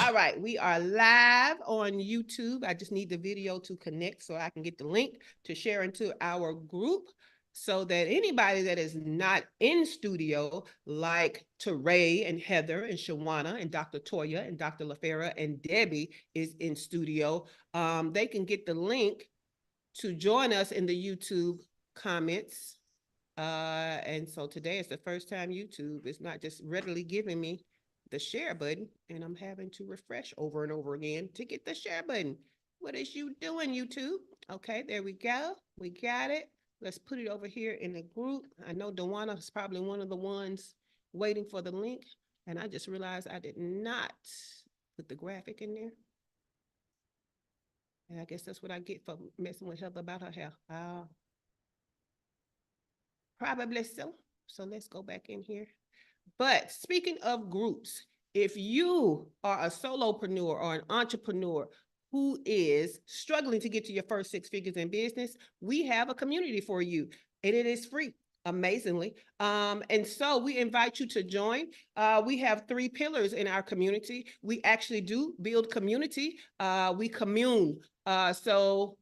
All right, we are live on YouTube. I just need the video to connect so I can get the link to share into our group so that anybody that is not in studio, like Teray and Heather and Shawana and Dr. Toya and Dr. LaFera and Debbie is in studio, they can get the link to join us in the YouTube comments. And so today is the first time YouTube is not just readily giving me the share button, and I'm having to refresh over and over again to get the share button. What is you doing, YouTube? Okay, there we go. We got it. Let's put it over here in the group. I know Dewana is probably one of the ones waiting for the link, and I just realized I did not put the graphic in there. And I guess that's what I get for messing with Heather about her hair. Probably so. So let's go back in here. But speaking of groups, if you are a solopreneur or an entrepreneur who is struggling to get to your first 6 figures in business, we have a community for you, and it is free. Amazingly. And so we invite you to join. We have 3 pillars in our community. We actually do build community. We commune. So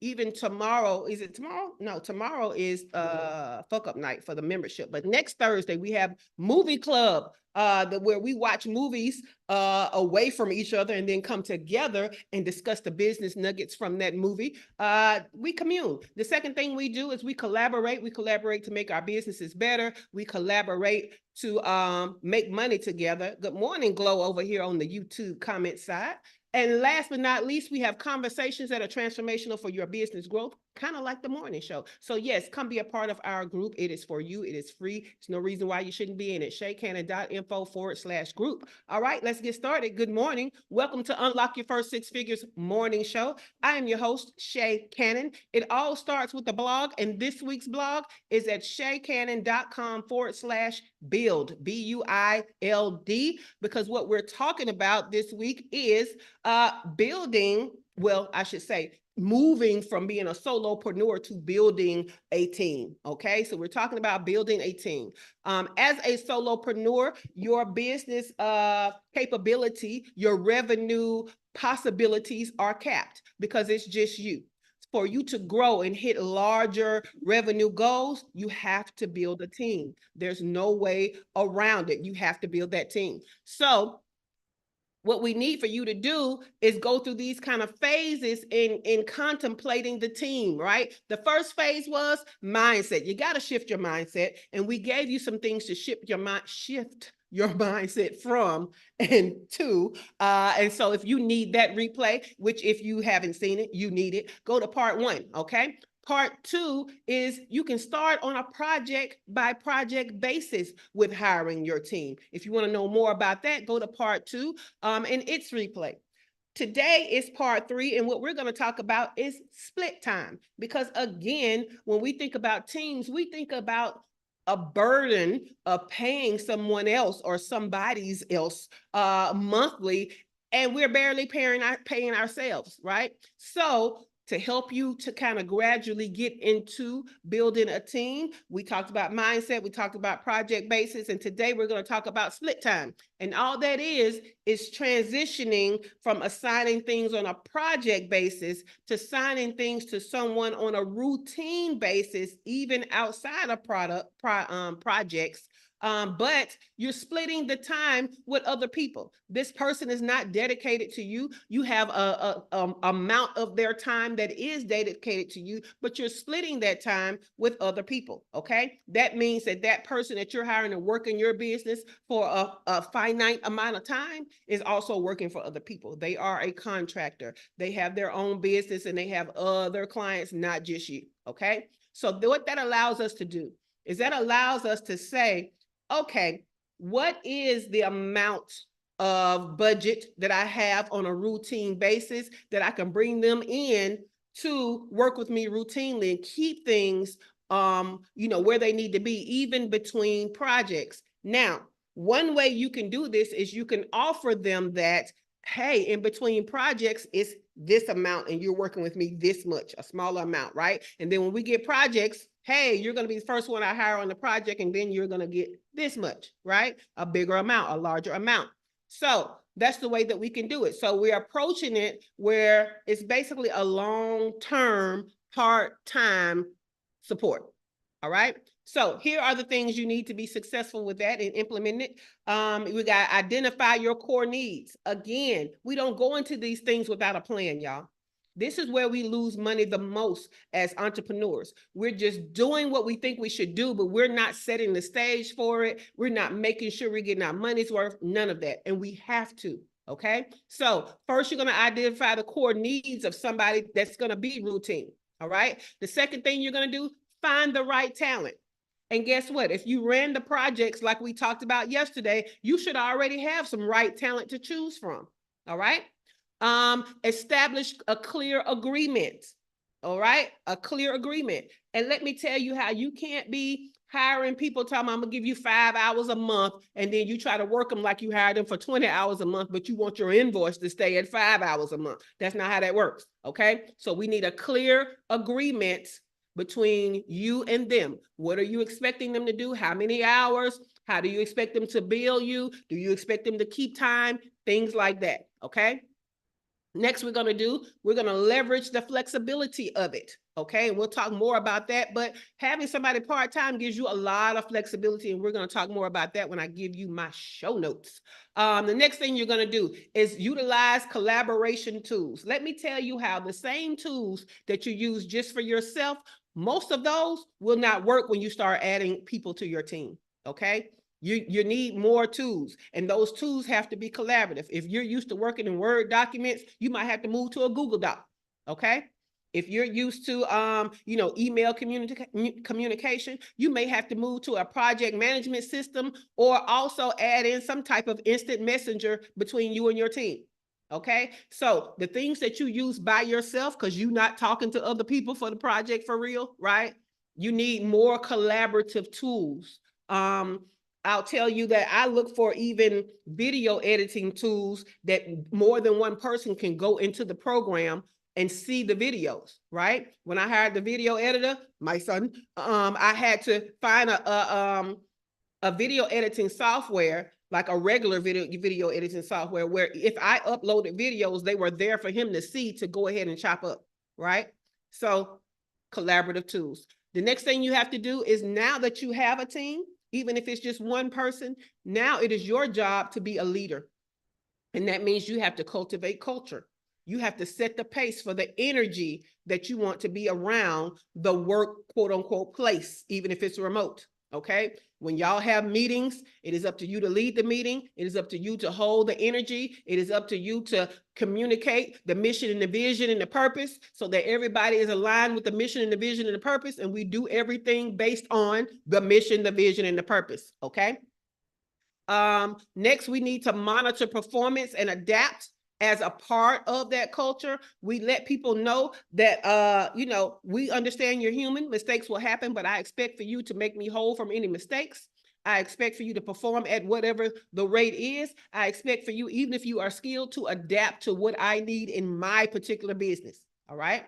even tomorrow, is it tomorrow? No, tomorrow is fuck up night for the membership. But next Thursday, we have movie club where we watch movies away from each other and then come together and discuss the business nuggets from that movie. We commune. The second thing we do is we collaborate. We collaborate to make our businesses better. We collaborate to make money together. Good morning, Glow, over here on the YouTube comment side. And last but not least, we have conversations that are transformational for your business growth, kind of like the morning show. So yes, come be a part of our group. It is for you. It is free. There's no reason why you shouldn't be in it. ShayCannon.info/group. All right, let's get started. Good morning. Welcome to Unlock Your First 6 Figures morning show. I am your host, Shay Cannon. It all starts with the blog, and this week's blog is at shaycannon.com/build, BUILD, because what we're talking about this week is building, well, I should say, moving from being a solopreneur to building a team. Okay, so we're talking about building a team. As a solopreneur, your business capability, your revenue possibilities are capped because it's just you. For you to grow and hit larger revenue goals, you have to build a team. There's no way around it. You have to build that team. So what we need for you to do is go through these kind of phases in contemplating the team, right? The first phase was mindset. You got to shift your mindset. And we gave you some things to shift your mindset from and to. And so if you need that replay, which if you haven't seen it, you need it, go to part 1, okay? Part 2 is you can start on a project by project basis with hiring your team. If you want to know more about that, go to part 2 and its replay. Today is part 3, and what we're going to talk about is split time. Because again, when we think about teams, we think about a burden of paying someone else or somebody's else monthly, and we're barely paying ourselves, right? So to help you to kind of gradually get into building a team, we talked about mindset, we talked about project basis, and today we're going to talk about split time. And all that is transitioning from assigning things on a project basis to assigning things to someone on a routine basis, even outside of projects. But you're splitting the time with other people. This person is not dedicated to you. You have a amount of their time that is dedicated to you, but you're splitting that time with other people, okay? That means that that person that you're hiring to work in your business for a finite amount of time is also working for other people. They are a contractor. They have their own business and they have other clients, not just you, okay? So what that allows us to do is that allows us to say, okay, what is the amount of budget that I have on a routine basis that I can bring them in to work with me routinely and keep things, where they need to be, even between projects. Now, one way you can do this is you can offer them that, hey, in between projects, it's this amount and you're working with me this much, a smaller amount, right? And then when we get projects, hey, you're going to be the first one I hire on the project, and then you're going to get this much, right? A bigger amount, a larger amount. So that's the way that we can do it. So we're approaching it where it's basically a long-term, part-time support. All right. So here are the things you need to be successful with that and implement it. We got to identify your core needs. Again, we don't go into these things without a plan, y'all. This is where we lose money the most as entrepreneurs. We're just doing what we think we should do, but we're not setting the stage for it. We're not making sure we're getting our money's worth, none of that. And we have to, okay? So first, you're going to identify the core needs of somebody that's going to be routine, all right? The second thing you're going to do, find the right talent. And guess what? If you ran the projects like we talked about yesterday, you should already have some right talent to choose from, all right? Establish a clear agreement. All right, a clear agreement. And let me tell you how you can't be hiring people talking, I'm gonna give you 5 hours a month, and then you try to work them like you hired them for 20 hours a month, but you want your invoice to stay at 5 hours a month. That's not how that works. Okay, so we need a clear agreement between you and them. What are you expecting them to do? How many hours? How do you expect them to bill you? Do you expect them to keep time? Things like that. Okay. Next, we're going to leverage the flexibility of it. Okay. And we'll talk more about that, but having somebody part-time gives you a lot of flexibility. And we're going to talk more about that when I give you my show notes. The next thing you're going to do is utilize collaboration tools. Let me tell you how the same tools that you use just for yourself, most of those will not work when you start adding people to your team. Okay. You need more tools, and those tools have to be collaborative. If you're used to working in Word documents, you might have to move to a Google Doc. Okay. If you're used to, email communication, you may have to move to a project management system, or also add in some type of instant messenger between you and your team. Okay. So the things that you use by yourself, because you're not talking to other people for the project for real, right? You need more collaborative tools. I'll tell you that I look for even video editing tools that more than one person can go into the program and see the videos, right? When I hired the video editor, my son, I had to find a video editing software, like a regular video editing software, where if I uploaded videos, they were there for him to see, to go ahead and chop up, right? So collaborative tools. The next thing you have to do is, now that you have a team, even if it's just one person, now it is your job to be a leader. And that means you have to cultivate culture. You have to set the pace for the energy that you want to be around the work, quote unquote, place, even if it's remote. Okay. When y'all have meetings, it is up to you to lead the meeting. It is up to you to hold the energy. It is up to you to communicate the mission and the vision and the purpose, so that everybody is aligned with the mission and the vision and the purpose. And we do everything based on the mission, the vision, and the purpose. Okay. Next, we need to monitor performance and adapt. As a part of that culture, we let people know that, we understand you're human, mistakes will happen, but I expect for you to make me whole from any mistakes. I expect for you to perform at whatever the rate is. I expect for you, even if you are skilled, to adapt to what I need in my particular business. All right.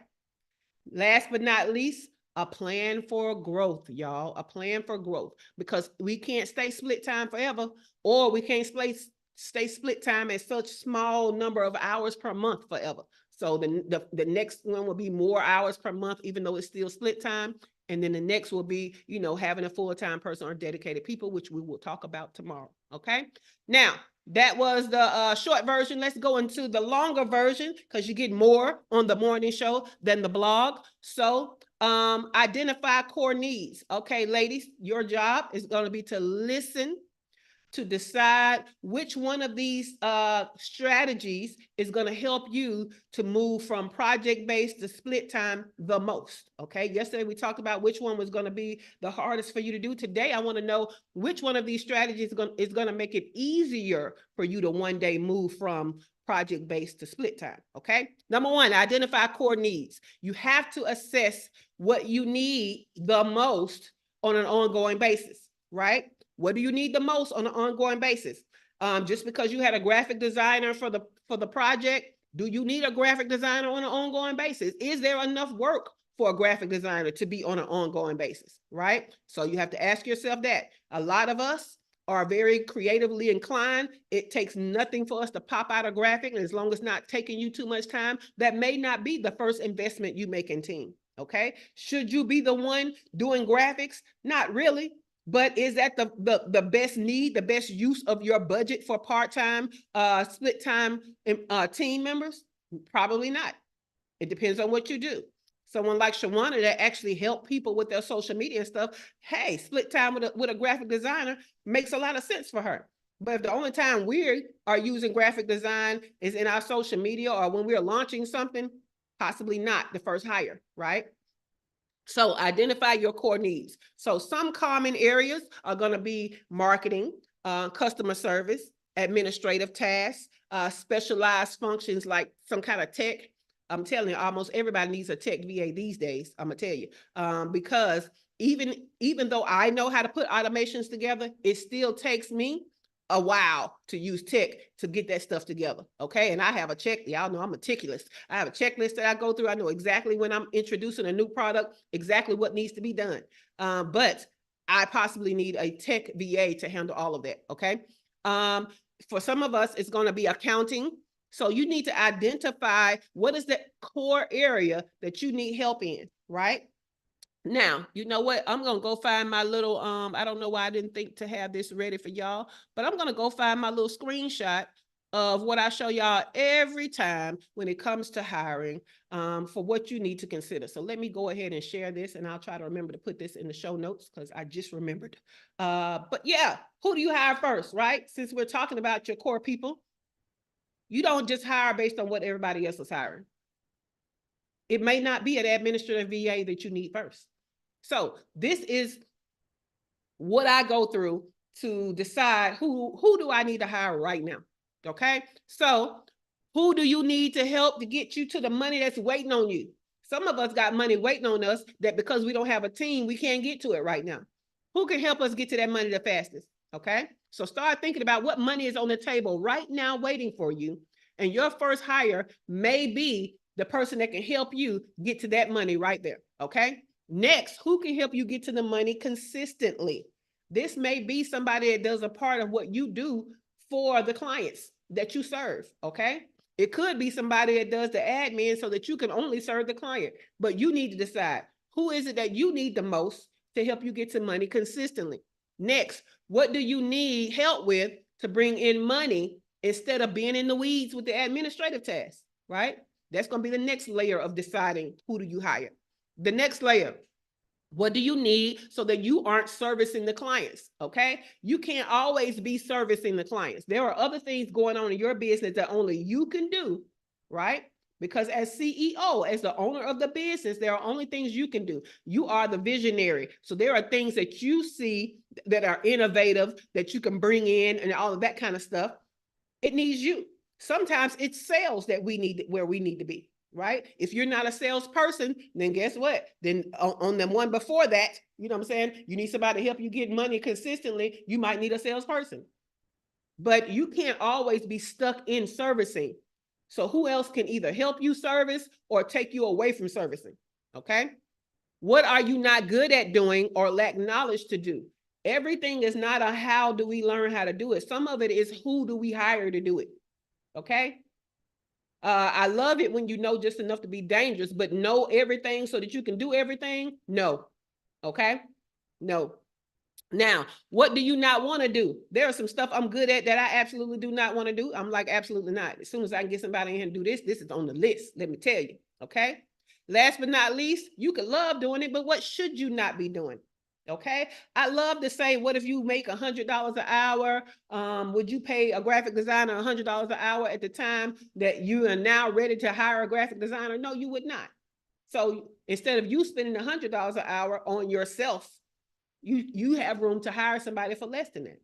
Last but not least, a plan for growth, y'all, a plan for growth, because we can't stay split time forever, or we can't stay split time at such small number of hours per month forever. So the next one will be more hours per month, even though it's still split time. And then the next will be, having a full-time person or dedicated people, which we will talk about tomorrow. Okay. Now, that was the short version. Let's go into the longer version, because you get more on the morning show than the blog. So identify core needs. Okay, ladies, your job is going to be to listen, to decide which one of these strategies is going to help you to move from project-based to split time the most. Okay. Yesterday we talked about which one was going to be the hardest for you to do. Today, I want to know which one of these strategies is going to make it easier for you to one day move from project-based to split time. Okay. Number one, identify core needs. You have to assess what you need the most on an ongoing basis, right? What do you need the most on an ongoing basis? Just because you had a graphic designer for the project, do you need a graphic designer on an ongoing basis? Is there enough work for a graphic designer to be on an ongoing basis, right? So you have to ask yourself that. A lot of us, are very creatively inclined, it takes nothing for us to pop out a graphic. And as long as it's not taking you too much time, that may not be the first investment you make in team. Okay. Should you be the one doing graphics? Not really. But is that the best need, the best use of your budget for part-time, split time team members? Probably not. It depends on what you do. Someone like Shawana that actually help people with their social media and stuff, hey, split time with a graphic designer makes a lot of sense for her. But if the only time we are using graphic design is in our social media or when we're launching something, possibly not the first hire, right? So identify your core needs. So some common areas are going to be marketing, customer service, administrative tasks, specialized functions like some kind of tech. I'm telling you, almost everybody needs a tech VA these days. I'm gonna tell you, because even though I know how to put automations together, it still takes me a while to use tech to get that stuff together. Okay. And I have a check. Y'all know I'm meticulous. I have a checklist that I go through. I know exactly when I'm introducing a new product, exactly what needs to be done. But I possibly need a tech VA to handle all of that. Okay. For some of us, it's going to be accounting. So you need to identify what is the core area that you need help in, right? Now, you know what? I'm going to go find my little, I don't know why I didn't think to have this ready for y'all, but I'm going to go find my little screenshot of what I show y'all every time when it comes to hiring, for what you need to consider. So let me go ahead and share this, and I'll try to remember to put this in the show notes because I just remembered. But yeah, who do you hire first, right? Since we're talking about your core people, you don't just hire based on what everybody else is hiring. It may not be an administrative VA that you need first. So this is what I go through to decide who do I need to hire right now. Okay. So who do you need to help to get you to the money that's waiting on you? Some of us got money waiting on us that because we don't have a team, we can't get to it right now. Who can help us get to that money the fastest? Okay. So start thinking about what money is on the table right now waiting for you. And your first hire may be the person that can help you get to that money right there. Okay. Next, who can help you get to the money consistently? This may be somebody that does a part of what you do for the clients that you serve. Okay. It could be somebody that does the admin so that you can only serve the client, but you need to decide who is it that you need the most to help you get to money consistently. Next, what do you need help with to bring in money instead of being in the weeds with the administrative tasks, right? That's going to be the next layer of deciding who do you hire. The next layer, what do you need so that you aren't servicing the clients? Okay. You can't always be servicing the clients. There are other things going on in your business that only you can do, right? Because as CEO, as the owner of the business, there are only things you can do. You are the visionary. So there are things that you see that are innovative that you can bring in and all of that kind of stuff. It needs you. Sometimes it's sales that we need where we need to be, right? If you're not a salesperson, then guess what? Then on the one before that, you know what I'm saying? You need somebody to help you get money consistently. You might need a salesperson, but you can't always be stuck in servicing. So who else can either help you service or take you away from servicing? Okay. What are you not good at doing or lack knowledge to do? Everything is not a how do we learn how to do it. Some of it is who do we hire to do it? Okay. I love it when you know just enough to be dangerous, but know everything so that you can do everything. No. Okay. No. Now, what do you not want to do? There are some stuff I'm good at that I absolutely do not want to do. I'm like, absolutely not. As soon as I can get somebody in here and do this, this is on the list. Let me tell you. Okay. Last but not least, you could love doing it, but what should you not be doing? Okay. I love to say, what if you make $100 an hour? Would you pay a graphic designer $100 an hour at the time that you are now ready to hire a graphic designer? No, you would not. So instead of you spending $100 an hour on yourself, you have room to hire somebody for less than that.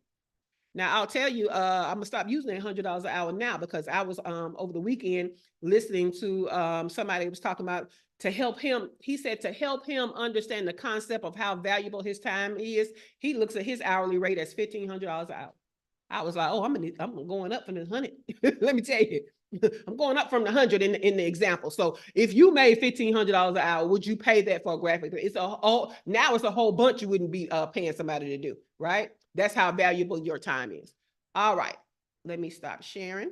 Now I'll tell you, I'm gonna stop using $100 an hour now because I was over the weekend listening to somebody who was talking about to help him. He said to help him understand the concept of how valuable his time is. He looks at his hourly rate as $1,500 an hour. I was like, oh, I'm going up from the 100. Let me tell you, I'm going up from the 100 in the example. So if you made $1,500 an hour, would you pay that for a graphic? Now it's a whole bunch you wouldn't be paying somebody to do, right? That's how valuable your time is. All right, let me stop sharing.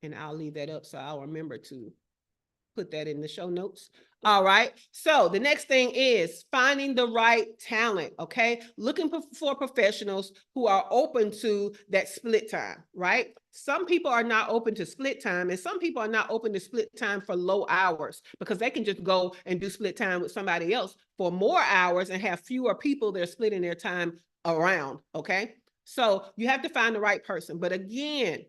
And I'll leave that up so I'll remember to put that in the show notes. All right. So the next thing is finding the right talent. Okay. Looking for professionals who are open to that split time, right? Some people are not open to split time, and some people are not open to split time for low hours because they can just go and do split time with somebody else for more hours and have fewer people they're splitting their time around. Okay. So you have to find the right person. But again,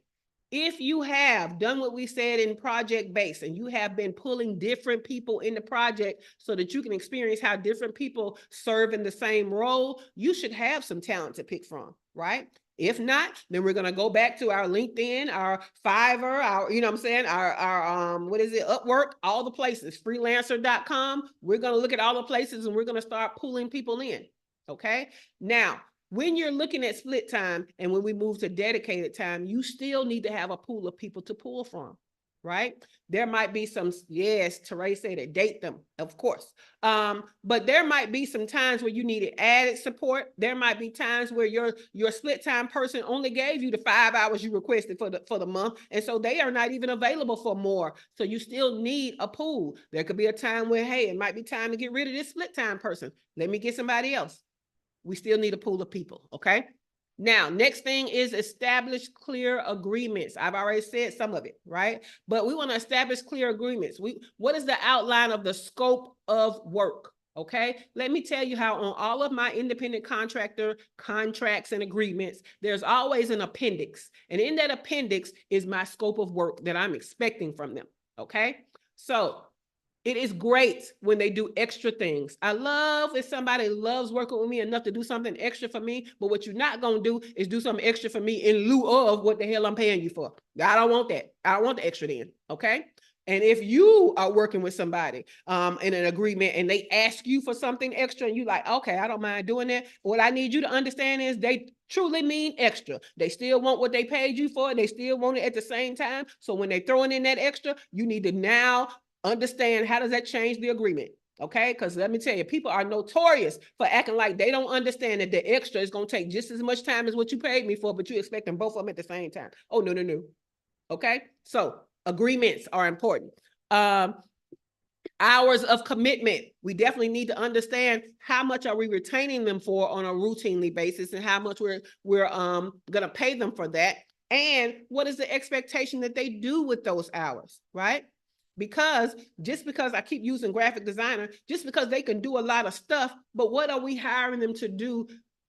if you have done what we said in project base and you have been pulling different people in the project so that you can experience how different people serve in the same role, you should have some talent to pick from, right? If not, then we're going to go back to our LinkedIn, our Fiverr, our, you know what I'm saying? Our what is it? Upwork, all the places, freelancer.com. We're going to look at all the places and we're going to start pulling people in. Okay. Now, when you're looking at split time and when we move to dedicated time, you still need to have a pool of people to pull from, right? There might be some, yes, Therese said it, date them, of course. But there might be some times where you needed added support. There might be times where your split time person only gave you the 5 hours you requested for the month. And so they are not even available for more. So you still need a pool. There could be a time where, hey, it might be time to get rid of this split time person. Let me get somebody else. We still need a pool of people, okay? Now, next thing is establish clear agreements. I've already said some of it, right? But we want to establish clear agreements. What is the outline of the scope of work, okay? Let me tell you how on all of my independent contractor contracts and agreements, there's always an appendix. And in that appendix is my scope of work that I'm expecting from them, okay? So it is great when they do extra things. I love if somebody loves working with me enough to do something extra for me, but what you're not going to do is do something extra for me in lieu of what the hell I'm paying you for. I don't want that. I don't want the extra then, okay? And if you are working with somebody in an agreement and they ask you for something extra and you like, okay, I don't mind doing that. What I need you to understand is they truly mean extra. They still want what they paid you for. And they still want it at the same time. So when they're throwing in that extra, you need to now understand how does that change the agreement. Okay, because let me tell you, people are notorious for acting like they don't understand that the extra is going to take just as much time as what you paid me for, but you expect them both of them at the same time. Oh, no, no, no. Okay, so agreements are important. Hours of commitment. We definitely need to understand how much are we retaining them for on a routinely basis and how much we're going to pay them for that. And what is the expectation that they do with those hours, right? Because just because I keep using graphic designer, just because they can do a lot of stuff, but what are we hiring them to do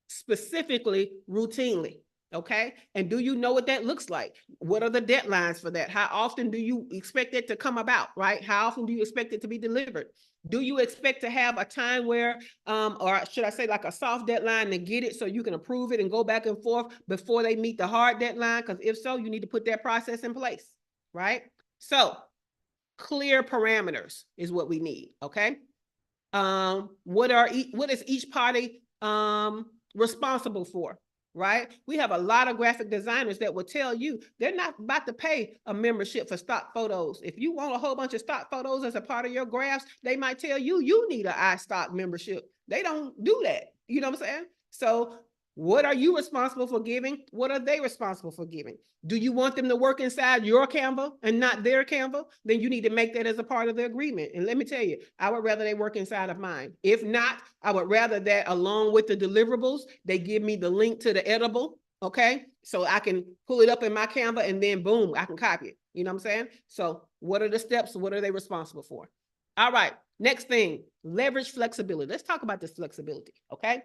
specifically routinely? Okay. And do you know what that looks like? What are the deadlines for that? How often do you expect it to come about, right? How often do you expect it to be delivered? Do you expect to have a time where, or should I say like a soft deadline to get it so you can approve it and go back and forth before they meet the hard deadline? Because if so, you need to put that process in place, right? So clear parameters is what we need, okay? What is each party responsible for, right? We have a lot of graphic designers that will tell you they're not about to pay a membership for stock photos. If you want a whole bunch of stock photos as a part of your graphs, they might tell you you need an iStock membership. They don't do that. You know what I'm saying? So what are you responsible for giving? What are they responsible for giving? Do you want them to work inside your Canva and not their Canva? Then you need to make that as a part of the agreement. And let me tell you, I would rather they work inside of mine. If not, I would rather that along with the deliverables, they give me the link to the editable, okay? So I can pull it up in my Canva and then boom, I can copy it. You know what I'm saying? So what are the steps? What are they responsible for? All right, next thing, leverage flexibility. Let's talk about this flexibility, okay?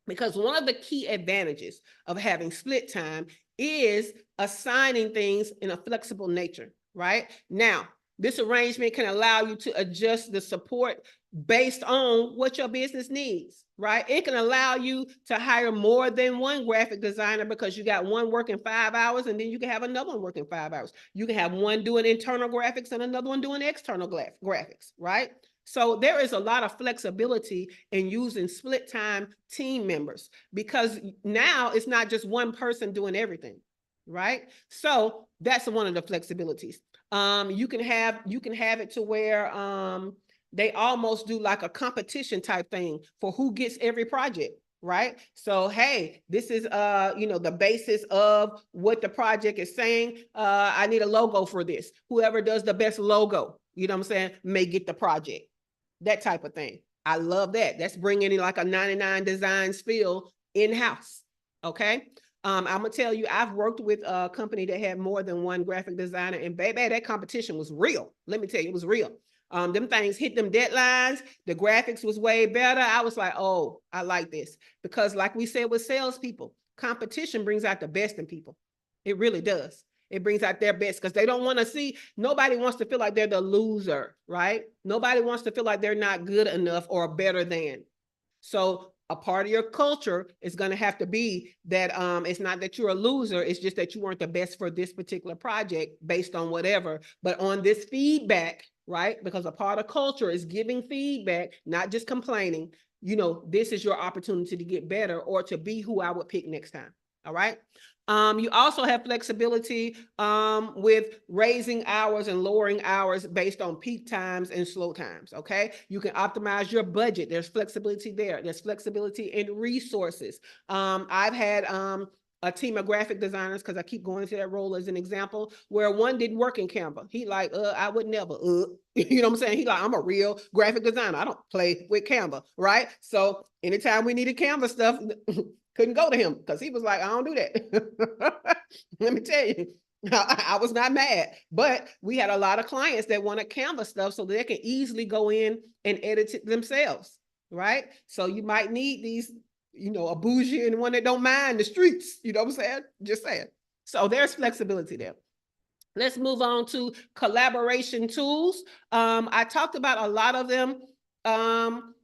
Because one of the key advantages of having split time is assigning things in a flexible nature, right? Now, this arrangement can allow you to adjust the support based on what your business needs, right? It can allow you to hire more than one graphic designer because you got one working 5 hours and then you can have another one working 5 hours. You can have one doing internal graphics and another one doing external graphics, right? So there is a lot of flexibility in using split time team members because now it's not just one person doing everything, right? So that's one of the flexibilities. You can have it to where they almost do like a competition type thing for who gets every project. right? So, hey, this is, the basis of what the project is saying. I need a logo for this. Whoever does the best logo, you know what I'm saying, may get the project. That type of thing. I love that. That's bringing in like a 99 Designs feel in-house. Okay. I'm gonna tell you, I've worked with a company that had more than one graphic designer, and baby, that competition was real. Let me tell you, it was real. Them things hit them deadlines. The graphics was way better. I was like, oh, I like this. Because like we said with salespeople, competition brings out the best in people. It really does. It brings out their best because they don't want to see, nobody wants to feel like they're the loser, right? Nobody wants to feel like they're not good enough or better than. So a part of your culture is going to have to be that it's not that you're a loser, it's just that you weren't the best for this particular project based on whatever. But on this feedback, right? Because a part of culture is giving feedback, not just complaining. This is your opportunity to get better or to be who I would pick next time. All right. You also have flexibility with raising hours and lowering hours based on peak times and slow times. Okay. You can optimize your budget. There's flexibility there. There's flexibility in resources. I've had a team of graphic designers, because I keep going to that role as an example, where one didn't work in Canva. He like, I would never, you know what I'm saying? He like, I'm a real graphic designer. I don't play with Canva, right? So anytime we needed Canva stuff, couldn't go to him because he was like, I don't do that. Let me tell you, I was not mad, but we had a lot of clients that wanted Canva stuff so they can easily go in and edit it themselves, right? So you might need these, a bougie and one that don't mind the streets, you know what I'm saying? Just saying. So there's flexibility there. Let's move on to collaboration tools. I talked about a lot of them.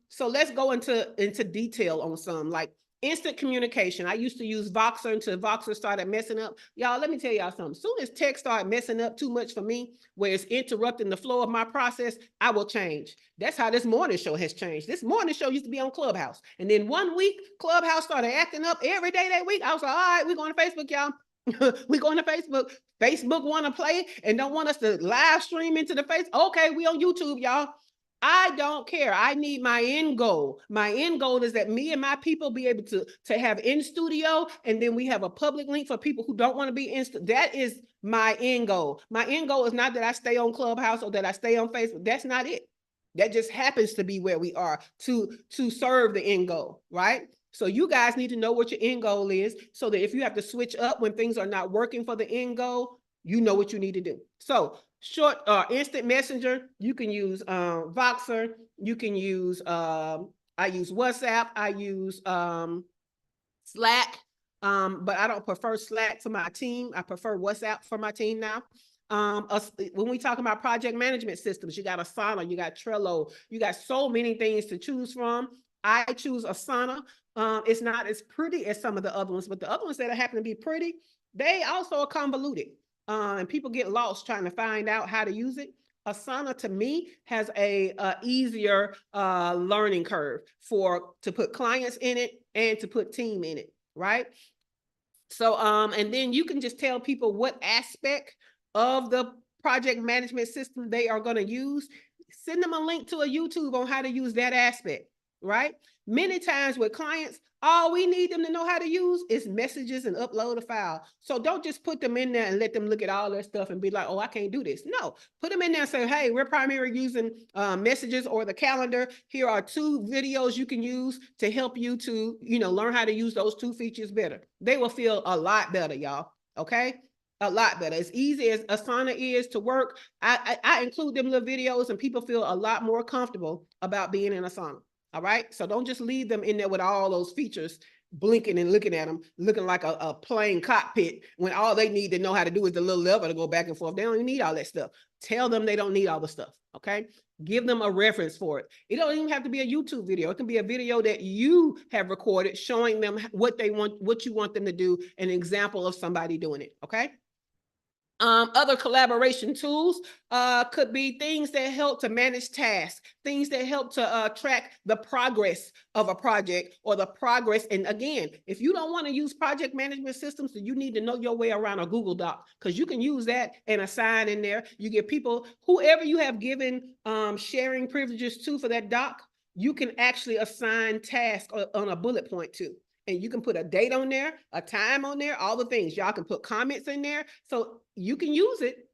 So let's go into detail on some, like instant communication. I used to use Voxer until Voxer started messing up. Y'all, let me tell y'all something. As soon as text started messing up too much for me, where it's interrupting the flow of my process, I will change. That's how this morning show has changed. This morning show used to be on Clubhouse. And then one week, Clubhouse started acting up every day that week. I was like, all right, we're going to Facebook, y'all. We're going to Facebook. Facebook want to play and don't want us to live stream into the face. Okay, we on YouTube, y'all. I don't care. I need my end goal. My end goal is that me and my people be able to have in studio, and then we have a public link for people who don't want to be in. That is my end goal. My end goal is not that I stay on Clubhouse or that I stay on Facebook. That's not it. That just happens to be where we are to serve the end goal, right? So you guys need to know what your end goal is so that if you have to switch up when things are not working for the end goal, you know what you need to do. So short instant messenger, you can use Voxer, you can use I use WhatsApp, I use Slack, but I don't prefer Slack for my team. I prefer WhatsApp for my team now. When we talk about project management systems, you got Asana, you got Trello, you got so many things to choose from. I choose Asana. It's not as pretty as some of the other ones, but the other ones that happen to be pretty, they also are convoluted. And people get lost trying to find out how to use it. Asana to me has a easier learning curve to put clients in it and to put team in it, right? So, and then you can just tell people what aspect of the project management system they are going to use. Send them a link to a YouTube on how to use that aspect, right? Many times with clients, all we need them to know how to use is messages and upload a file. So don't just put them in there and let them look at all their stuff and be like, oh, I can't do this. No, put them in there and say, hey, we're primarily using messages or the calendar. Here are 2 videos you can use to help you to, learn how to use those 2 features better. They will feel a lot better, y'all. Okay. A lot better. As easy as Asana is to work, I include them little videos and people feel a lot more comfortable about being in Asana. All right. So don't just leave them in there with all those features blinking and looking at them, looking like a plane cockpit when all they need to know how to do is the little lever to go back and forth. They don't even need all that stuff. Tell them they don't need all the stuff. Okay. Give them a reference for it. It don't even have to be a YouTube video. It can be a video that you have recorded showing them what they want, what you want them to do, an example of somebody doing it. Okay. Other collaboration tools could be things that help to manage tasks, things that help to track the progress of a project or the progress. And again, if you don't want to use project management systems, then you need to know your way around a Google Doc, because you can use that and assign in there. You get people, whoever you have given sharing privileges to for that doc, you can actually assign tasks on a bullet point too. And you can put a date on there, a time on there, all the things. Y'all can put comments in there. So you can use it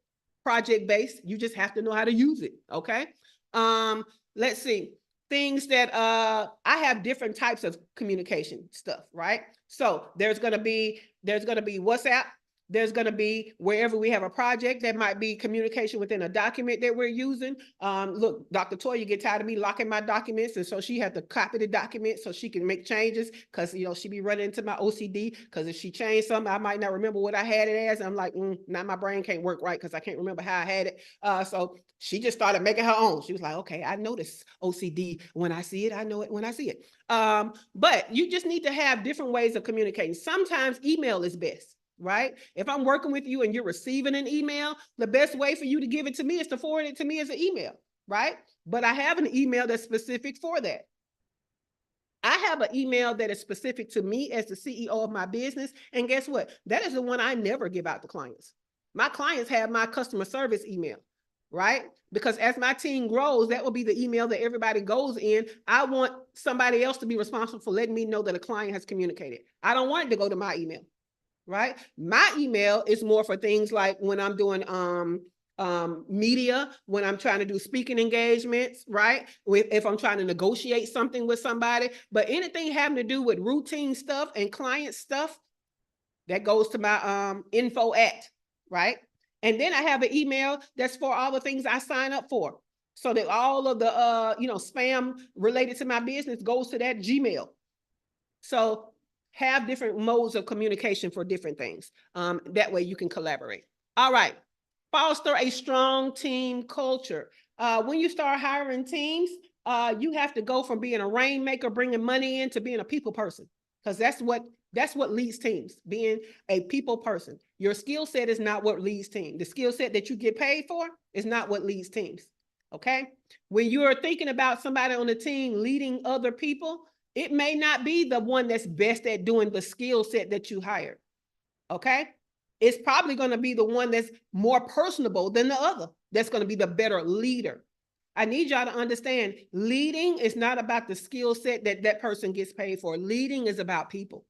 project-based. You just have to know how to use it. Okay. Let's see. Things that I have different types of communication stuff, right? So there's gonna be WhatsApp. There's going to be wherever we have a project, that might be communication within a document that we're using. Look, Dr. Toya get tired of me locking my documents. And so she had to copy the document so she can make changes, because, you know, she be running into my OCD, because if she changed something, I might not remember what I had it as. I'm like, now my brain can't work right because I can't remember how I had it. So she just started making her own. She was like, okay, I notice OCD when I see it. I know it when I see it. But you just need to have different ways of communicating. Sometimes email is best. Right? If I'm working with you and you're receiving an email, the best way for you to give it to me is to forward it to me as an email, right? But I have an email that's specific for that. I have an email that is specific to me as the CEO of my business. And guess what? That is the one I never give out to clients. My clients have my customer service email, right? Because as my team grows, that will be the email that everybody goes in. I want somebody else to be responsible for letting me know that a client has communicated. I don't want it to go to my email. Right? My email is more for things like when I'm doing media, when I'm trying to do speaking engagements, right? If I'm trying to negotiate something with somebody, but anything having to do with routine stuff and client stuff, that goes to my info at, right? And then I have an email that's for all the things I sign up for. So that all of the spam related to my business goes to that Gmail. So have different modes of communication for different things. That way you can collaborate. All right. Foster a strong team culture. When you start hiring teams, you have to go from being a rainmaker, bringing money in, to being a people person, because that's what leads teams, being a people person. Your skill set is not what leads teams. The skill set that you get paid for is not what leads teams. Okay. When you're thinking about somebody on the team leading other people, it may not be the one that's best at doing the skill set that you hired. Okay. It's probably going to be the one that's more personable than the other. That's going to be the better leader. I need y'all to understand, leading is not about the skill set that person gets paid for. Leading is about people.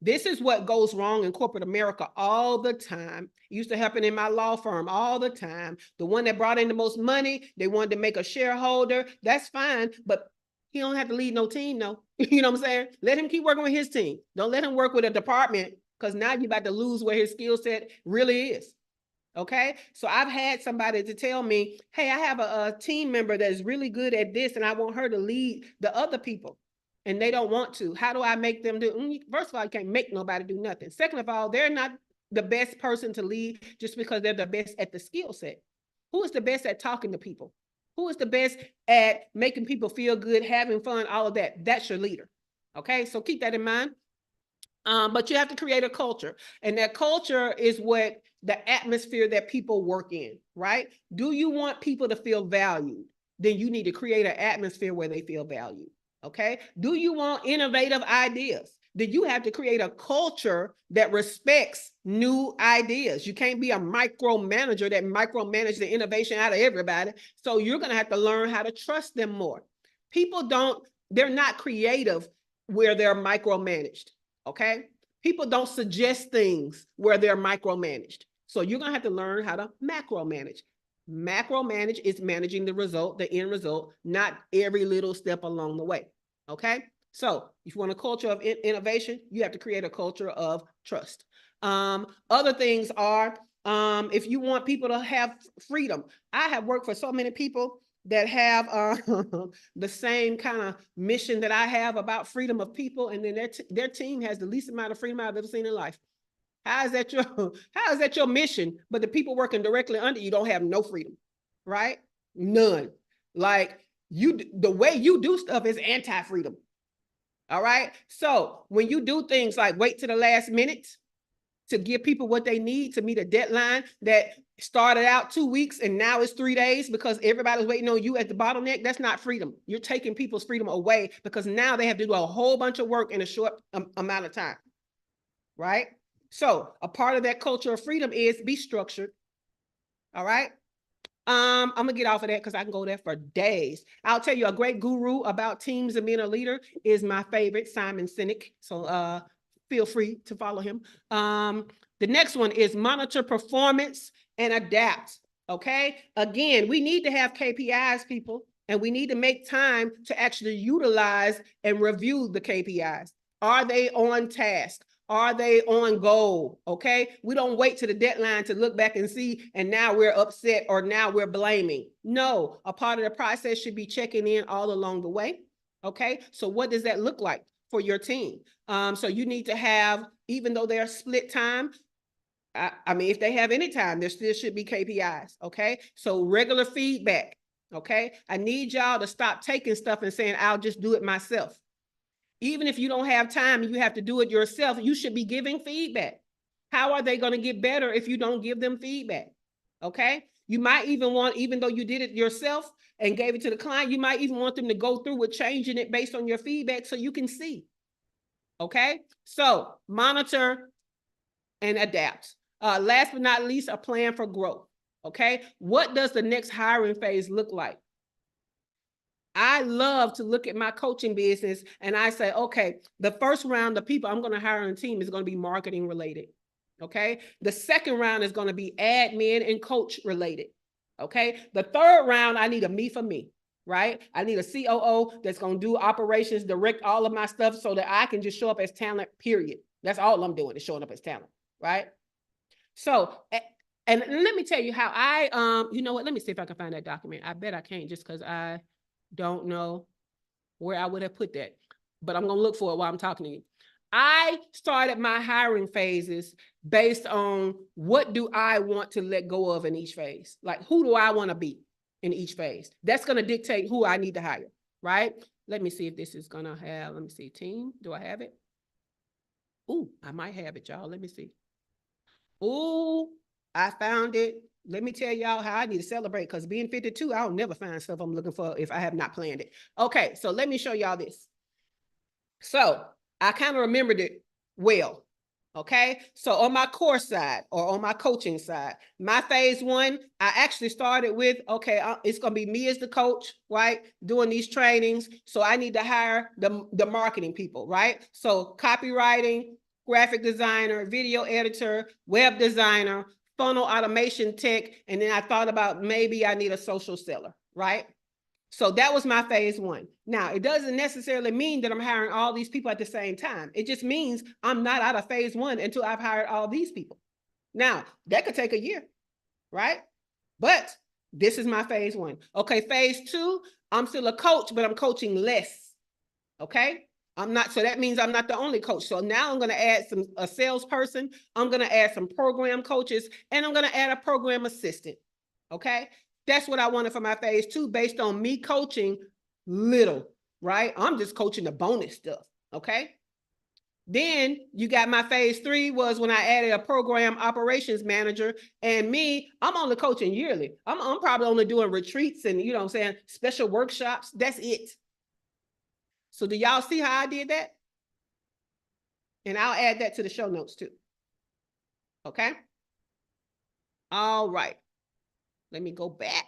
This is what goes wrong in corporate America all the time. It used to happen in my law firm all the time. The one that brought in the most money, they wanted to make a shareholder. That's fine, but he don't have to lead no team, no. You know what I'm saying? Let him keep working with his team. Don't let him work with a department, because now you're about to lose where his skill set really is. Okay? So I've had somebody to tell me, hey, I have a team member that's really good at this, and I want her to lead the other people. And they don't want to. How do I make them do? First of all, you can't make nobody do nothing. Second of all, they're not the best person to lead just because they're the best at the skill set. Who is the best at talking to people? Who is the best at making people feel good, having fun, all of that? That's your leader. Okay, so keep that in mind. But you have to create a culture. And that culture is what the atmosphere that people work in, right? Do you want people to feel valued? Then you need to create an atmosphere where they feel valued. Okay. Do you want innovative ideas? Then you have to create a culture that respects new ideas. You can't be a micromanager that micromanages the innovation out of everybody. So you're going to have to learn how to trust them more. People they're not creative where they're micromanaged. Okay. People don't suggest things where they're micromanaged. So you're going to have to learn how to macro manage. Macro manage is managing the result, the end result, not every little step along the way. Okay. So if you want a culture of innovation, you have to create a culture of trust. Other things are, if you want people to have freedom. I have worked for so many people that have the same kind of mission that I have about freedom of people, and then their team has the least amount of freedom I've ever seen in life. How is that your mission? But the people working directly under you don't have no freedom, right? None. Like the way you do stuff is anti-freedom. All right. So when you do things like wait to the last minute to give people what they need to meet a deadline that started out 2 weeks and now it's 3 days because everybody's waiting on you at the bottleneck, that's not freedom. You're taking people's freedom away because now they have to do a whole bunch of work in a short amount of time. Right? So a part of that culture of freedom is be structured. All right. I'm gonna get off of that because I can go there for days. I'll tell you a great guru about teams and being a leader is my favorite, Simon Sinek. So feel free to follow him. The next one is monitor performance and adapt. Okay. Again, we need to have KPIs, people, and we need to make time to actually utilize and review the KPIs. Are they on task? Are they on goal? Okay. We don't wait to the deadline to look back and see, and now we're upset or now we're blaming. No, a part of the process should be checking in all along the way. Okay. So what does that look like for your team? So you need to have, even though they're split time, I mean, if they have any time, there still should be KPIs. Okay. So regular feedback. Okay. I need y'all to stop taking stuff and saying, I'll just do it myself. Even if you don't have time and you have to do it yourself, you should be giving feedback. How are they going to get better if you don't give them feedback? Okay. You might even want, even though you did it yourself and gave it to the client, you might even want them to go through with changing it based on your feedback so you can see. Okay. So monitor and adapt. Last but not least, a plan for growth. Okay. What does the next hiring phase look like? I love to look at my coaching business and I say, okay, the first round of people I'm going to hire on a team is going to be marketing related. Okay. The second round is going to be admin and coach related. Okay. The third round, I need a me for me, right? I need a COO that's going to do operations, direct all of my stuff so that I can just show up as talent, period. That's all I'm doing is showing up as talent, right? So, and let me tell you how you know what? Let me see if I can find that document. I bet I can't just because I don't know where I would have put that, but I'm going to look for it while I'm talking to you. I started my hiring phases based on what do I want to let go of in each phase? Like, who do I want to be in each phase? That's going to dictate who I need to hire, right? Let me see if this is going to have, let me see, team. Do I have it? Ooh, I might have it, y'all. Let me see. Ooh, I found it. Let me tell y'all how I need to celebrate because being 52, I'll never find stuff I'm looking for if I have not planned it. Okay, so let me show y'all this. So I kind of remembered it well. Okay, so on my course side or on my coaching side, my phase one, I actually started with, okay, it's going to be me as the coach, right? Doing these trainings. So I need to hire the marketing people, right? So copywriting, graphic designer, video editor, web designer, funnel automation tech. And then I thought about maybe I need a social seller, right? So that was my phase one. Now, it doesn't necessarily mean that I'm hiring all these people at the same time. It just means I'm not out of phase one until I've hired all these people. Now, that could take a year, right? But this is my phase one. Okay, phase two, I'm still a coach, but I'm coaching less. Okay? I'm not, so that means I'm not the only coach. So now I'm going to add a salesperson. I'm going to add some program coaches, and I'm going to add a program assistant. Okay? That's what I wanted for my phase two based on me coaching little, right? I'm just coaching the bonus stuff. Okay? Then you got my phase three was when I added a program operations manager, and me, I'm only coaching yearly. I'm probably only doing retreats and, you know what I'm saying, special workshops. That's it. So do y'all see how I did that? And I'll add that to the show notes too. Okay. All right. Let me go back.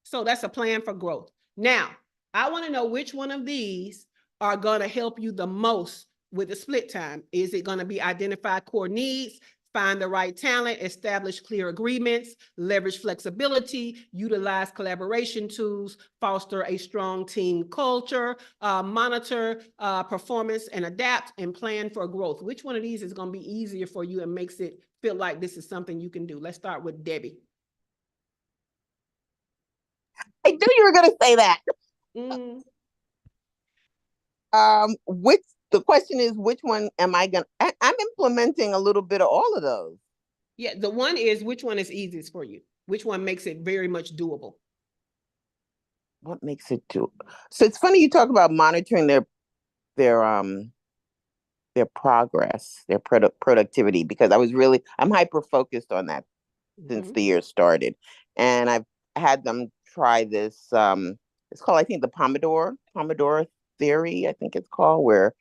So that's a plan for growth. Now, I want to know which one of these are going to help you the most with the split time. Is it going to be identify core needs, find the right talent, establish clear agreements, leverage flexibility, utilize collaboration tools, foster a strong team culture, monitor performance and adapt, and plan for growth? Which one of these is going to be easier for you and makes it feel like this is something you can do? Let's start with Debbie. I knew you were going to say that. Which the question is, which one am I going to? I'm implementing a little bit of all of those. Yeah, the one is which one is easiest for you? Which one makes it very much doable? What makes it doable? So it's funny you talk about monitoring their progress, their productivity, because I'm hyper focused on that since the year started, and I've had them try this. It's called, I think, the Pomodoro theory, I think it's called, where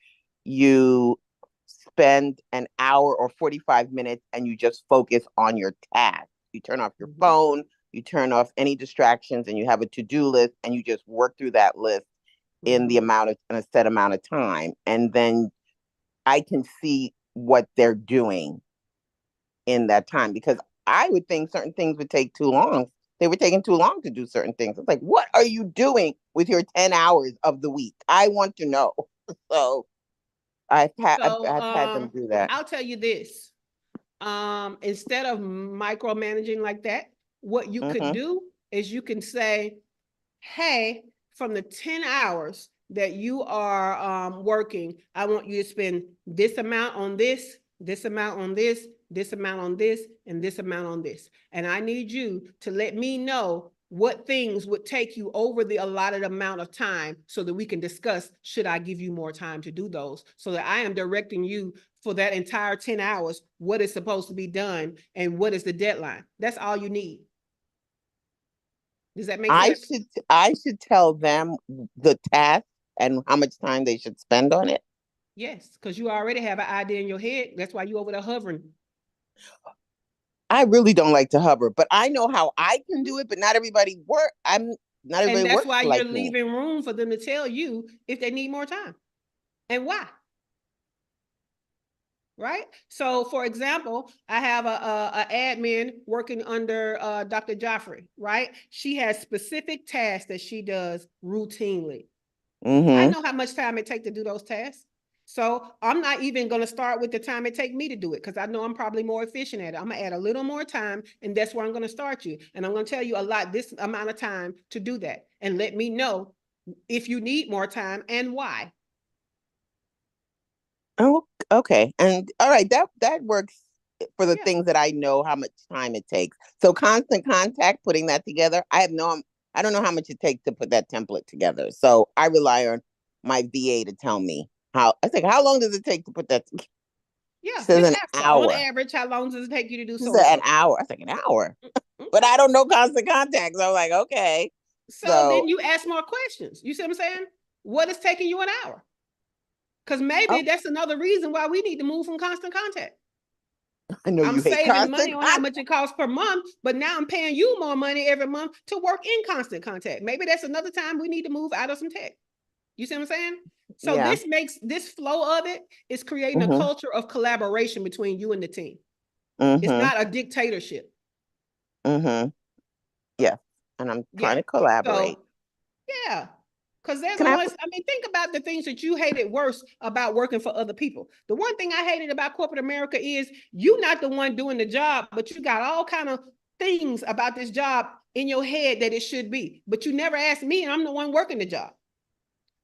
you spend an hour or 45 minutes and you just focus on your task. You turn off your phone, you turn off any distractions, and you have a to-do list, and you just work through that list in the in a set amount of time. And then I can see what they're doing in that time, because I would think certain things would take too long. They were taking too long to do certain things. It's like, what are you doing with your 10 hours of the week? I want to know. So I've had them do that. I'll tell you this. Instead of micromanaging like that, what you could do is you can say, hey, from the 10 hours that you are working, I want you to spend this amount on this amount on this amount on this, and this amount on this. And I need you to let me know what things would take you over the allotted amount of time so that we can discuss, should I give you more time to do those? So that I am directing you for that entire 10 hours, what is supposed to be done and what is the deadline. That's all you need. Does that make sense? I should tell them the task and how much time they should spend on it. Yes, because you already have an idea in your head. That's why you over there hovering. I really don't like to hover, but I know how I can do it, but not everybody not everybody and that's works why like you're me. leaving room for them to tell you if they need more time and why. Right? So for example, I have a admin working under Dr. Joffrey, right? She has specific tasks that she does routinely. I know how much time it takes to do those tasks. So I'm not even going to start with the time it takes me to do it, because I know I'm probably more efficient at it. I'm going to add a little more time, and that's where I'm going to start you. And I'm going to tell you a lot this amount of time to do that, and let me know if you need more time and why. Oh, okay. And all right, that works for the things that I know how much time it takes. So constant contact, putting that together, I don't know how much it takes to put that template together. So I rely on my VA to tell me how. I think, how long does it take to put that together? Yeah, She says just an ask her. On hour. average, how long does it take you to do She so and said an so? hour. I think an hour. But I don't know constant contact. So I'm like, okay. So then you ask more questions. You see what I'm saying? What is taking you an hour? Because maybe that's another reason why we need to move from constant contact. I know I'm you hate saving constant money on how much it costs per month, but now I'm paying you more money every month to work in constant contact. Maybe that's another time we need to move out of some tech. You see what I'm saying? So Yeah. this makes this flow of it is creating a culture of collaboration between you and the team. It's not a dictatorship. Yeah. And I'm trying to collaborate. So, yeah. Because there's Can a I lot, I mean, think about the things that you hated worse about working for other people. The one thing I hated about corporate America is you not the one doing the job, but you got all kind of things about this job in your head that it should be. But you never asked me, and I'm the one working the job.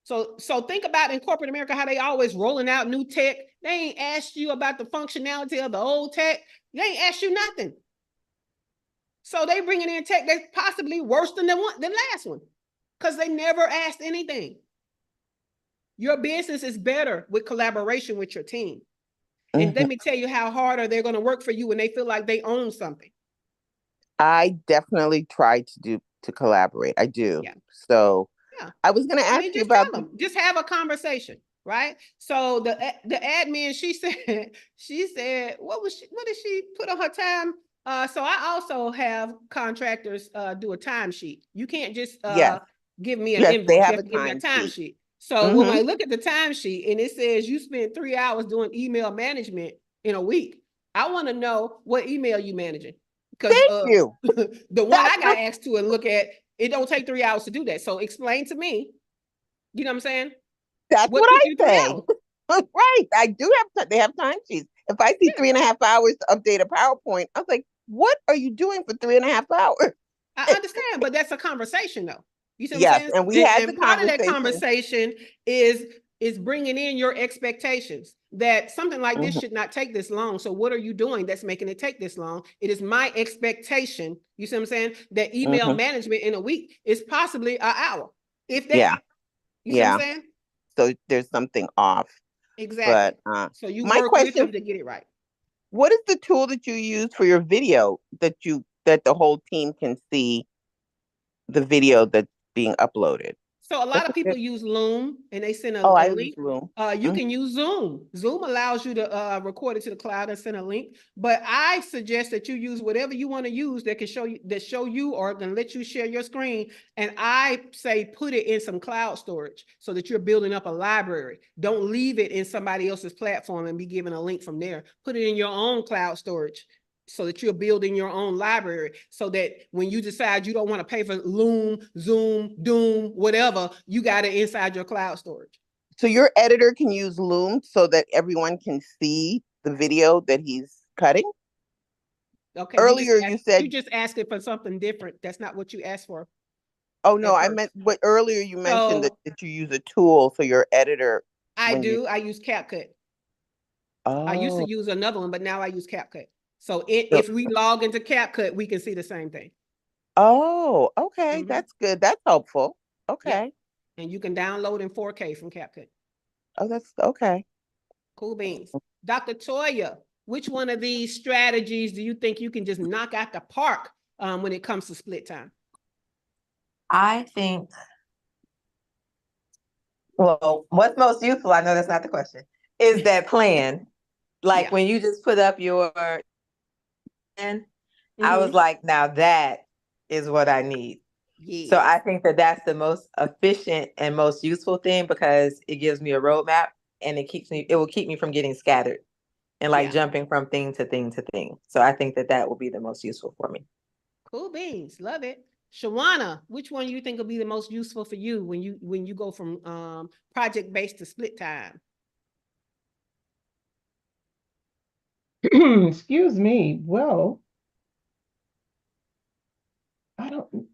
So think about in corporate America how they always rolling out new tech. They ain't asked you about the functionality of the old tech. They ain't asked you nothing. So they bringing in tech that's possibly worse than the last one, because they never asked anything. Your business is better with collaboration with your team. And let me tell you how harder they're going to work for you when they feel like they own something. I definitely try to collaborate. I do. Yeah. So I was going to ask you about just have a conversation, right? So the admin, she said, what did she put on her time? So I also have contractors do a timesheet. You can't just give me an invoice. You have to give me a timesheet. So when I look at the timesheet and it says you spent 3 hours doing email management in a week, I want to know what email you managing. Because the one I got asked to and look at, it don't take 3 hours to do that. So explain to me, you know what I'm saying? That's what I say. Right. I do they have timesheets. If I see 3.5 hours to update a PowerPoint, I was like, what are you doing for 3.5 hours? I understand, but that's a conversation though. You see what I'm saying? And we had the part of that conversation is bringing in your expectations that something like this should not take this long. So what are you doing that's making it take this long? It is my expectation, you see what I'm saying, that email management in a week is possibly an hour, if that. Yeah. You see what I'm saying? So there's something off. Exactly. But so you work with them to get it right. What is the tool that you use for your video that the whole team can see the video that's being uploaded? So a lot That's of a good. people use Loom and they send Oh, a I use link. Loom. You can use Zoom. Zoom allows you to record it to the cloud and send a link. But I suggest that you use whatever you want to use that can show you or can let you share your screen. And I say put it in some cloud storage so that you're building up a library. Don't leave it in somebody else's platform and be given a link from there. Put it in your own cloud storage so that you're building your own library so that when you decide you don't want to pay for Loom, Zoom, Doom, whatever, you got it inside your cloud storage. So your editor can use Loom so that everyone can see the video that he's cutting. Okay, Earlier, you you said, just asked it for something different. That's not what you asked for "Oh no, at I first. meant what earlier you mentioned So that you use a tool so your editor I when you." do. I use CapCut. I used to Oh, use another one, but now I use CapCut. So so, if we log into CapCut, we can see the same thing. oh, okay, Mhm. that's good. That's helpful. Yep. Okay. And you can download in 4K from CapCut. Oh, that's okay. Cool beans. Dr. Toya, which one of these strategies do you think you can just knock out the park when it comes to split time? I think, well, what's most useful, I know that's not the question, is that plan. Like Yeah. when you just put up your, and I was Mhm. like, now that is what I need. So Yes. I think that that's the most efficient and most useful thing because it gives me a roadmap and it will keep me from getting scattered and like Yeah. jumping from thing to thing to thing. So I think that that will be the most useful for me. Cool beans. Love it. Shawana, which one you think will be the most useful for you when you go from project based to split time? Excuse me. Well, I don't,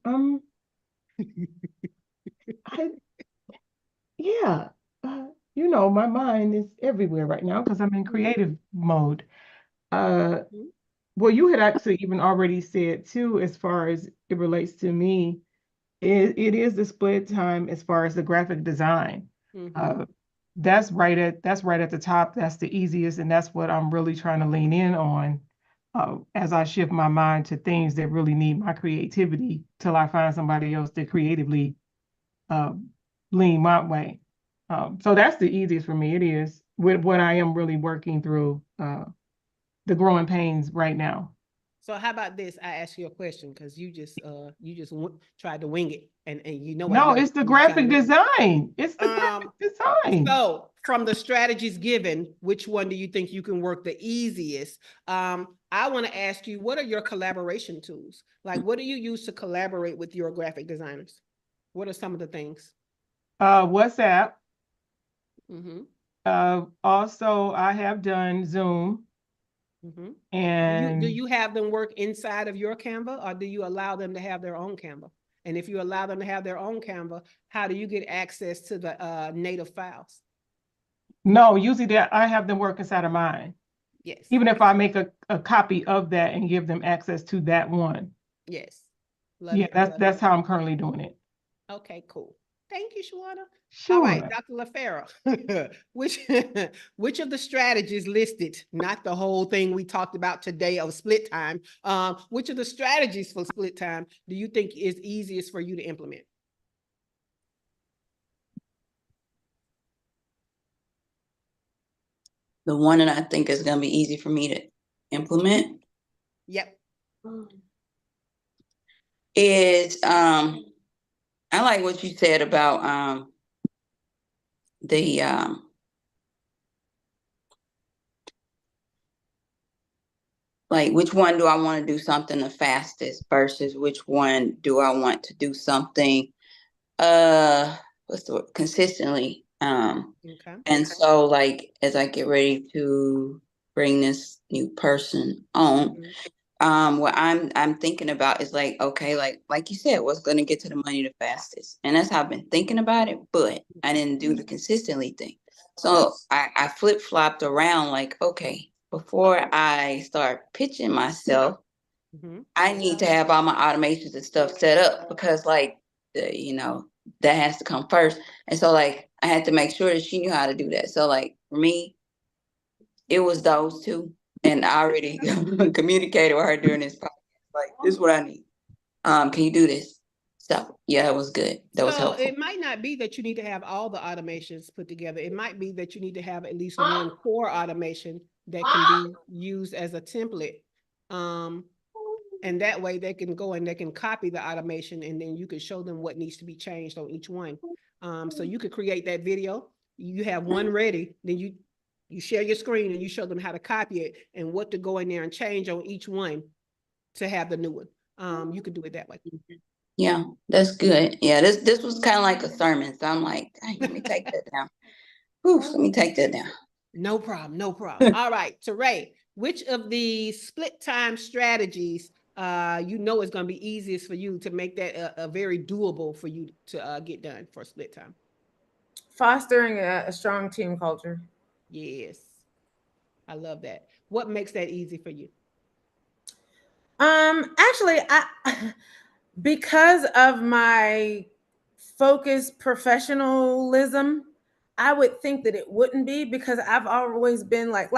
I, yeah, my mind is everywhere right now because I'm in Mhm. creative mode. Uh, Mhm. well, you had actually even already said too, as far as it relates to me, it is the split time as far as the graphic design. Mhm. Uh, that's right at the top. That's the easiest, and that's what I'm really trying to lean in on as I shift my mind to things that really need my creativity till I find somebody else that creatively uh, lean my way. So that's the easiest for me. It is with what I am really working through the growing pains right now. So how about this? I ask you a question because you just tried to wing it and you know I No, know it's the you trying to graphic wing it. design. It's the graphic Um, design. so from the strategies given, which one do you think you can work the easiest? I want to ask you, what are your collaboration tools? Like, what do you use to collaborate with your graphic designers? What are some of the things? WhatsApp. Mm-hmm. Also, I have done Zoom Mm-hmm. Do and you have them work inside of your Canva or do you allow them to have their own Canva? And if you allow them to have their own Canva, how do you get access to the native files? no, usually that I have them work inside of mine. Yes. Even if I make a copy of that and give them access to that one. Yes. Love Yeah, it. that's Love it. that's how I'm currently doing it. Okay, cool. Thank you, Shawana. All right, Sure. Dr. LaFera, which which of the strategies listed, not the whole thing we talked about today of split time, which of the strategies for split time do you think is easiest for you to implement? The one that I think is going to be easy for me to implement Yep. is I like what you said about the like which one do I want to do something the fastest versus which one do I want to do something what's the word? Consistently. Okay. And so like as I get ready to bring this new person on, Mhm. what I'm thinking about is like, okay, like you said, what's gonna get to the money the fastest? And that's how I've been thinking about it, but I didn't do the consistently thing. So I flip-flopped around like, okay, before I start pitching myself, Mhm. I need to have all my automations and stuff set up because like that has to come first. And so like I had to make sure that she knew how to do that. So like for me, it was those two. And I already communicated with her during this podcast. Like, this is what I need. Can you do this? So yeah, that was good. That was So helpful. it might not be that you need to have all the automations put together. It might be that you need to have at least one core automation that can be used as a template. And that way they can go and they can copy the automation, and then you can show them what needs to be changed on each one. So you could create that video. You have one ready, then you share your screen and you show them how to copy it and what to go in there and change on each one to have the new one. You could do it that way. Yeah, that's good. Yeah, this was kind of like a sermon. So I'm like, "Dang, let me take that down. Whew, let me take that down." No problem, no problem. All right, Teray, which of the split time strategies you know is going to be easiest for you to make that a very doable for you to get done for split time? Fostering a strong team culture. Yes, I love that. What makes that easy for you? Actually, I because of my focused professionalism, I would think that it wouldn't be, because I've always been like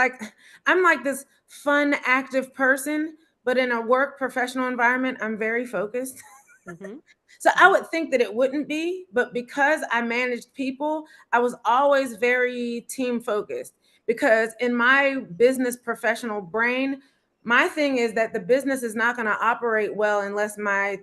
I'm like this fun, active person, but in a work professional environment, I'm very focused. Mm-hmm. So I would think that it wouldn't be, but because I managed people, I was always very team focused, because in my business professional brain, my thing is that the business is not going to operate well unless my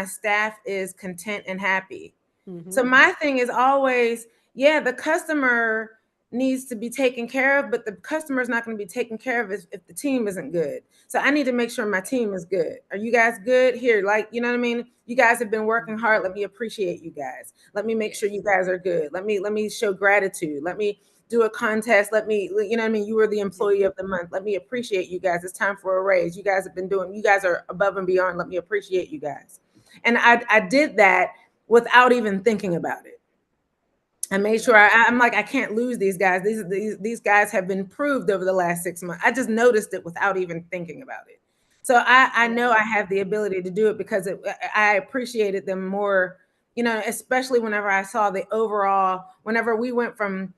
staff is content and happy. Mm-hmm. So my thing is always, yeah, the customer needs to be taken care of, but the customer is not going to be taken care of if the team isn't good. So I need to make sure my team is good. Are you guys good here? Like, you know what I mean? You guys have been working hard. Let me appreciate you guys. Let me make sure you guys are good. Let me show gratitude. Let me do a contest. Let me, you know what I mean? You were the employee of the month. Let me appreciate you guys. It's time for a raise. You guys are above and beyond. Let me appreciate you guys. And I did that without even thinking about it. I made sure I'm like, I can't lose these guys. These guys have been proved over the last 6 months. I just noticed it without even thinking about it. So I know I have the ability to do it because I appreciated them more, especially whenever I saw whenever we went from,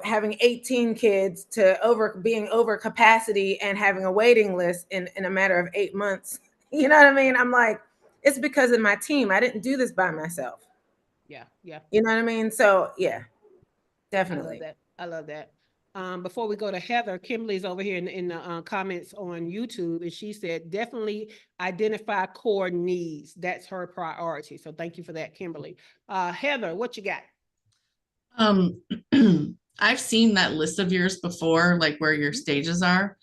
having 18 kids to being over capacity and having a waiting list in a matter of 8 months. You know what I mean? I'm like, it's because of my team. I didn't do this by myself. Yeah, yeah. You know what I mean? So yeah, definitely. I love that. Before we go to Heather, Kimberly's over here in the comments on YouTube, and she said, definitely identify core needs. That's her priority. So thank you for that, Kimberly. Heather, what you got? I've seen that list of yours before, like where your stages are.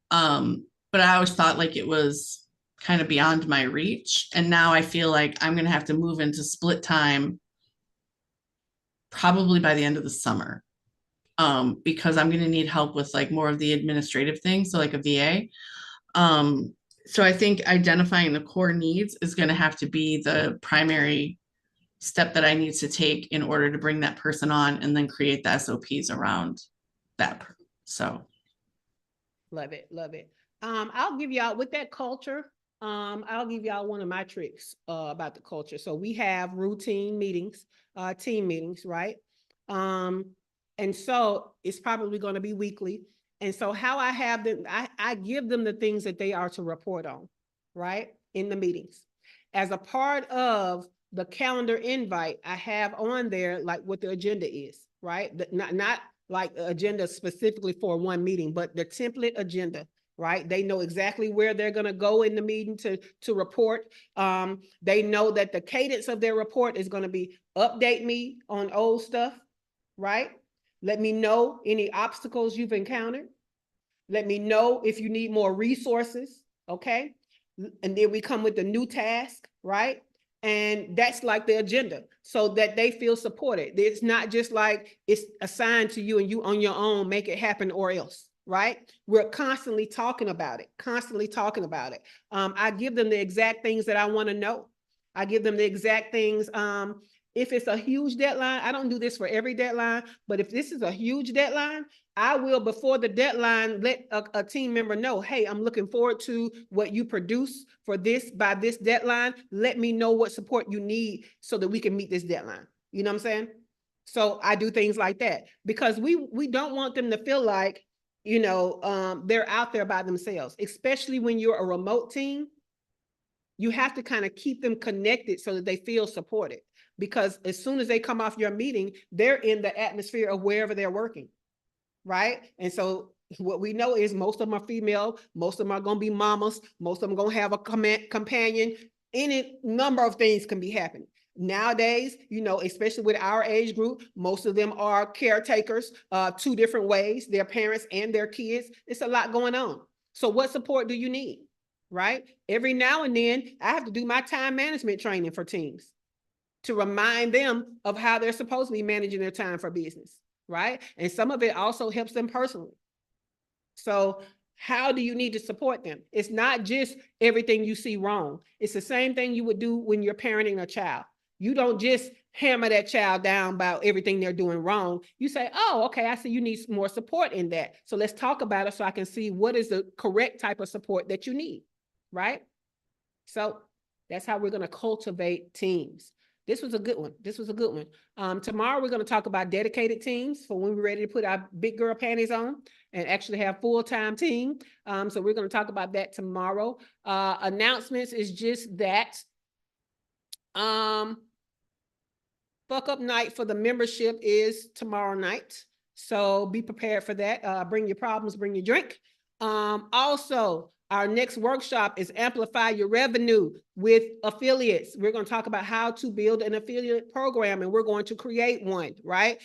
But I always thought like it was kind of beyond my reach. And now I feel like I'm going to have to move into split time probably by the end of the summer. Because I'm going to need help with like more of the administrative things. So like a VA. So I think identifying the core needs is going to have to be the primary step that I need to take in order to bring that person on and then create the SOPs around that. So. Love it. Love it. I'll give y'all with that culture. I'll give y'all one of my tricks about the culture. So we have routine meetings, team meetings, right? And so it's probably going to be weekly. And so how I have them, I give them the things that they are to report on, right? In the meetings. As a part of the calendar invite, I have on there like what the agenda is, right? Not like agenda specifically for one meeting, but the template agenda, right? They know exactly where they're going to go in the meeting to report. They know that the cadence of their report is going to be update me on old stuff, right? Let me know any obstacles you've encountered. Let me know if you need more resources, okay? And then we come with the new task, right? And that's like the agenda so that they feel supported. It's not just like it's assigned to you and you on your own, make it happen or else, right? We're constantly talking about it, I give them the exact things that I want to know. I give them the exact things. If it's a huge deadline, I don't do this for every deadline, but if this is a huge deadline, I will, before the deadline, let a team member know, hey, I'm looking forward to what you produce for this by this deadline. Let me know what support you need so that we can meet this deadline. You know what I'm saying? So I do things like that because we don't want them to feel like, they're out there by themselves, especially when you're a remote team. you have to kind of keep them connected so that they feel supported. Because as soon as they come off your meeting, they're in the atmosphere of wherever they're working, right? And so what we know is most of them are female, most of them are going to be mamas, most of them going to have a companion. Any number of things can be happening. Nowadays, you know, especially with our age group, most of them are caretakers, 2 different ways, their parents and their kids. It's a lot going on. So what support do you need, right? Every now and then, I have to do my time management training for teams to remind them of how they're supposed to be managing their time for business, right? And some of it also helps them personally. So how do you need to support them? It's not just everything you see wrong. It's the same thing you would do when you're parenting a child. You don't just hammer that child down about everything they're doing wrong. You say, oh, okay, I see you need more support in that. So let's talk about it so I can see what is the correct type of support that you need, right? So that's how we're going to cultivate teams. This was a good one. This was a good one. Tomorrow, we're going to talk about dedicated teams for when we're ready to put our big girl panties on and actually have full-time team. So we're going to talk about that tomorrow. Announcements is just that. Fuck up night for the membership is tomorrow night. So be prepared for that. Bring your problems, bring your drink. Also, our next workshop is Amplify Your Revenue with Affiliates. We're going to talk about how to build an affiliate program, and we're going to create one, right?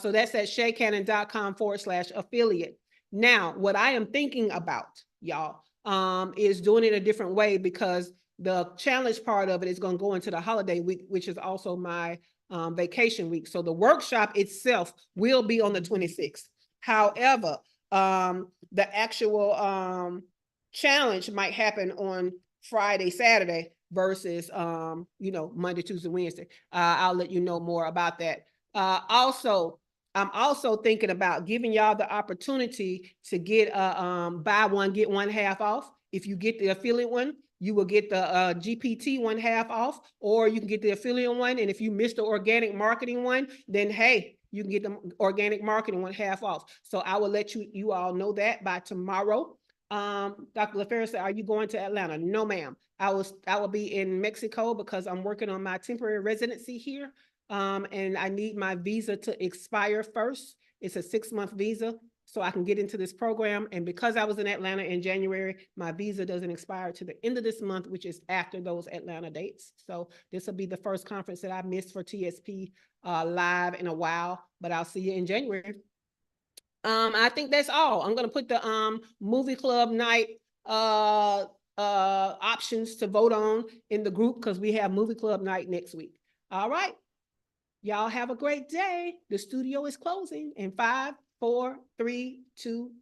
So that's at shaycannon.com/affiliate. Now, what I am thinking about, y'all, is doing it a different way, because the challenge part of it is going to go into the holiday week, which is also my vacation week. So the workshop itself will be on the 26th. However, the actual challenge might happen on Friday, Saturday versus, you know, Monday, Tuesday, Wednesday. I'll let you know more about that. Also, I'm also thinking about giving y'all the opportunity to get a buy one, get one half off. If you get the affiliate one, you will get the GPT one half off, or you can get the affiliate one. And if you missed the organic marketing one, then hey, you can get the organic marketing one half off. So I will let you all know that by tomorrow. Dr. LaFerris said, are you going to Atlanta? No, ma'am. I will be in Mexico because I'm working on my temporary residency here. And I need my visa to expire first. It's a 6-month visa, so I can get into this program. And because I was in Atlanta in January, my visa doesn't expire to the end of this month, which is after those Atlanta dates. So this will be the first conference that I missed for TSP live in a while, but I'll see you in January. I think that's all. I'm gonna put the movie club night options to vote on in the group, because we have movie club night next week. All right. Y'all have a great day. The studio is closing in 5, 4, 3, 2,